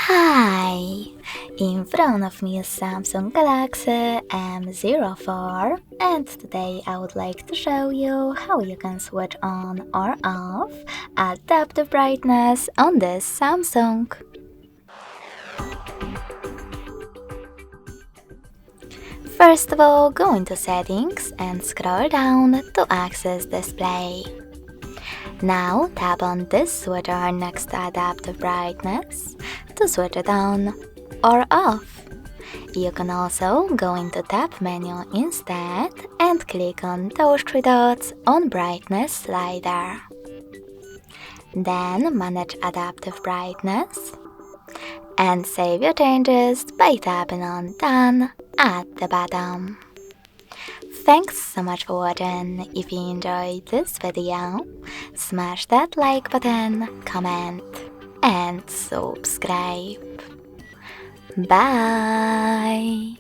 Hi! In front of me is Samsung Galaxy M04 and today I would like to show you how you can switch on or off adaptive brightness on this Samsung. First of all, go into settings and scroll down to access display. Now tap on this switcher next to adaptive brightness to switch it on or off. You can also go into tap menu instead and click on those three dots on brightness slider. Then manage adaptive brightness and save your changes by tapping on done at the bottom. Thanks so much for watching. If you enjoyed this video, smash that like button, comment and subscribe. Bye!